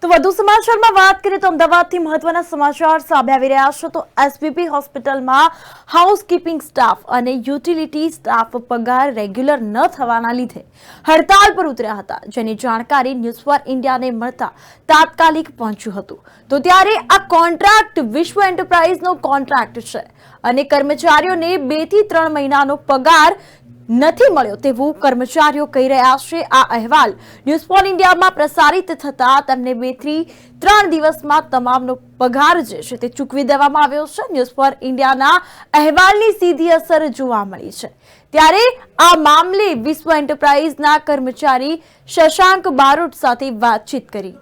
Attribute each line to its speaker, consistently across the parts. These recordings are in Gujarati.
Speaker 1: તો વધુ સમાચારમાં વાત કરીએ તો અમદાવાદથી મહત્વના સમાચાર સામે આવી રહ્યા છે તો એસપીપી હોસ્પિટલમાં હાઉસકીપિંગ સ્ટાફ અને યુટિલિટી સ્ટાફ પગાર રેગ્યુલર ન થવાના લીધે હડતાલ પર ઉતર્યા હતા, જેની જાણકારી ન્યૂઝ ફોર ઇન્ડિયાને મળતા તાત્કાલિક પહોંચ્યું હતું। તો ત્યારે આ કોન્ટ્રાક્ટ વિશ્વ એન્ટરપ્રાઇઝનો કોન્ટ્રાક્ટ છે અને કર્મચારીઓને 2 થી 3 મહિનાનો પગાર નથી મળ્યો તેવું કર્મચારીઓ કહી રહ્યા છે। આ અહેવાલ ન્યૂઝ ફોર ઇન્ડિયામાં પ્રસારિત થતા તેમને 2 થી 3 દિવસમાં તમામનો પગાર જે છે તે ચૂકવી દેવામાં આવ્યો છે। ન્યૂઝ ફોર ઇન્ડિયાના અહેવાલની સીધી અસર જોવા મળી છે। ત્યારે આ મામલે વિશ્વ એન્ટરપ્રાઇઝના કર્મચારી શશાંક બારોટ સાથે વાતચીત કરી।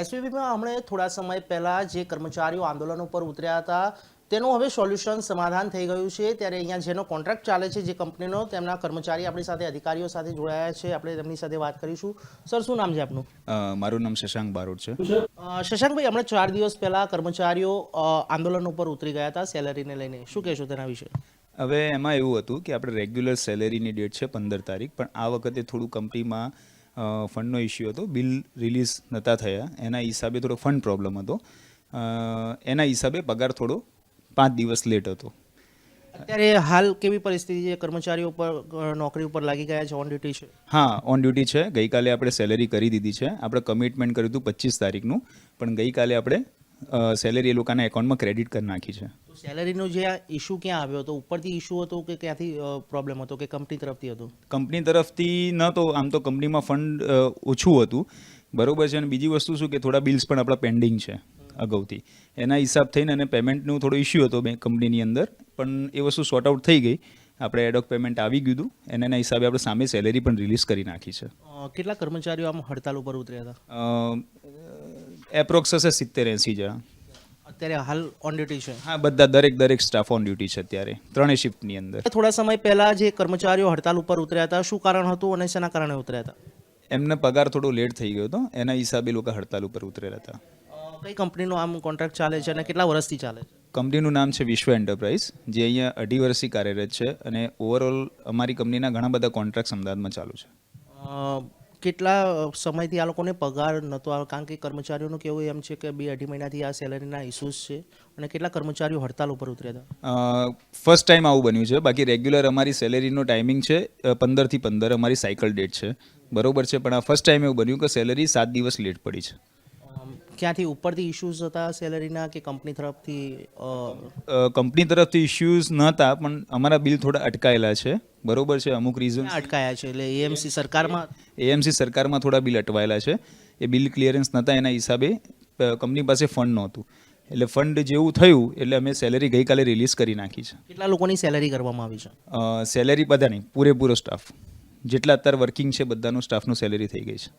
Speaker 2: એસવીપીમાં હમણાં થોડા સમય પહેલા જે કર્મચારીઓ આંદોલન ઉપર ઉતર્યા હતા તેનું હવે સોલ્યુશન સમાધાન થઈ ગયું છે। ત્યારે અહીંયા જેનો કોન્ટ્રાક્ટ ચાલે છે જે કંપનીનો તેમના કર્મચારી આપણી સાથે અધિકારીઓ સાથે જોડાયા છે, આપણે તેમની સાથે વાત કરીશું। સર, શું નામ છે આપનું?
Speaker 3: મારું નામ શશાંક બારોટ છે।
Speaker 2: શશાંકભાઈ, હમણાં 4 દિવસ પહેલા કર્મચારીઓ આંદોલન ઉપર ઉતરી ગયા હતા સેલેરીને લઈને, શું કહેશો તેના વિશે?
Speaker 3: હવે એમાં એવું હતું કે આપણે રેગ્યુલર સેલેરીની ડેટ છે 15 તારીખ, પણ આ વખતે થોડું કંપનીમાં ફંડનો ઇસ્યુ હતો, બિલ રિલીઝ નહોતા થયા, એના હિસાબે થોડો ફંડ પ્રોબ્લેમ હતો, એના હિસાબે પગાર થોડો 5 દિવસ લેટ હતો।
Speaker 2: અત્યારે હાલ કેવી પરિસ્થિતિ છે? કર્મચારીઓ પર નોકરી ઉપર લાગી ગયા છે, ઓન ડ્યુટી છે?
Speaker 3: હા, ઓન ડ્યુટી છે। ગઈકાલે આપણે સેલેરી કરી દીધી છે, આપણે કમિટમેન્ટ કર્યું હતું 25 તારીખનું, પણ ગઈકાલે આપણે સેલેરી એ લોકોના એકાઉન્ટમાં ક્રેડિટ કરી નાખી છે।
Speaker 2: તો સેલેરીનો જે આ ઇશ્યુ ક્યાં આવ્યો હતો? ઉપરથી ઇશ્યુ હતો કે ક્યાંથી પ્રોબ્લેમ હતો કે કંપની તરફથી હતો?
Speaker 3: કંપની તરફથી ન તો, આમ તો કંપનીમાં ફંડ ઓછું હતું, બરોબર છે, અને બીજી વસ્તુ શું કે થોડા બિલ્સ પણ આપણા પેન્ડિંગ છે અગાઉથી, એના હિસાબ થઈને અને પેમેન્ટનું થોડો ઇસ્યુ હતો બેંક કંપનીની અંદર, પણ એ વસ્તુ સોર્ટ આઉટ થઈ ગઈ, આપણે એડોક પેમેન્ટ આવી ગયું હતું, એના હિસાબે આપણે સામે સેલેરી પણ રિલીઝ કરી નાખી છે।
Speaker 2: કેટલા કર્મચારીઓ આમ હડતાલ ઉપર ઉતર્યા હતા?
Speaker 3: એપ્રોક્સ હશે 70-80 જણા।
Speaker 2: અત્યારે હાલ ઓન ડ્યુટી છે?
Speaker 3: હા, બધા દરેક સ્ટાફ ઓન ડ્યુટી છે અત્યારે, 3 શિફ્ટની અંદર।
Speaker 2: થોડા સમય પહેલા જે કર્મચારીઓ હડતાલ ઉપર ઉતર્યા હતા, શું કારણ હતું અને શેના કારણે ઉતર્યા હતા?
Speaker 3: એમને પગાર થોડો લેટ થઈ ગયો હતો, એના હિસાબે લોકો હડતાલ ઉપર ઉતરેલા હતા।
Speaker 2: કઈ કંપનીનો આમ કોન્ટ્રાક્ટ ચાલે છે અને કેટલા વર્ષથી ચાલે છે?
Speaker 3: કંપનીનું નામ છે વિશ્વ એન્ટરપ્રાઇઝ, જે અહીંયા 2.5 વર્ષથી કાર્યરત છે, અને ઓવરઓલ અમારી કંપનીના ઘણા બધા કોન્ટ્રાક્ટ અમદાવાદમાં ચાલુ છે।
Speaker 2: કેટલા સમયથી આ લોકોને પગાર નહોતો આવ્યો? કારણ કે કર્મચારીઓનું કહેવું એમ છે કે 2-2.5 મહિનાથી આ સેલેરીના ઇસ્યુઝ છે, અને કેટલા કર્મચારીઓ હડતાલ ઉપર ઉતર્યા હતા?
Speaker 3: ફર્સ્ટ ટાઈમ આવું બન્યું છે, બાકી રેગ્યુલર અમારી સેલેરીનો ટાઈમિંગ છે 15 થી 15 અમારી સાયકલ ડેટ છે, બરોબર છે, પણ આ ફર્સ્ટ ટાઈમ એવું બન્યું કે સેલેરી 7 દિવસ લેટ પડી છે।
Speaker 2: ક્યાંથી ઉપરથી ઇશ્યુઝ હતા સેલેરીના કે કંપની તરફથી?
Speaker 3: કંપની તરફથી ઇશ્યુઝ નહોતા, પણ અમારા બિલ થોડા અટકાયેલા છે, બરોબર છે, અમુક રીઝન
Speaker 2: અટકાયા છે, એટલે એએમસી
Speaker 3: સરકારમાં થોડા બિલ અટવાયેલા છે, એ બિલ ક્લિયરન્સ નહોતા, એના હિસાબે કંપની પાસે ફંડ નહોતું, એટલે ફંડ જેવું થયું એટલે અમે સેલેરી ગઈકાલે રિલીઝ કરી નાખી છે।
Speaker 2: કેટલા લોકોની સેલેરી કરવામાં આવી છે?
Speaker 3: સેલેરી બધા નહીં, પૂરેપૂરો સ્ટાફ જેટલા અત્યારે વર્કિંગ છે બધાનું સ્ટાફનું સેલેરી થઈ ગઈ છે।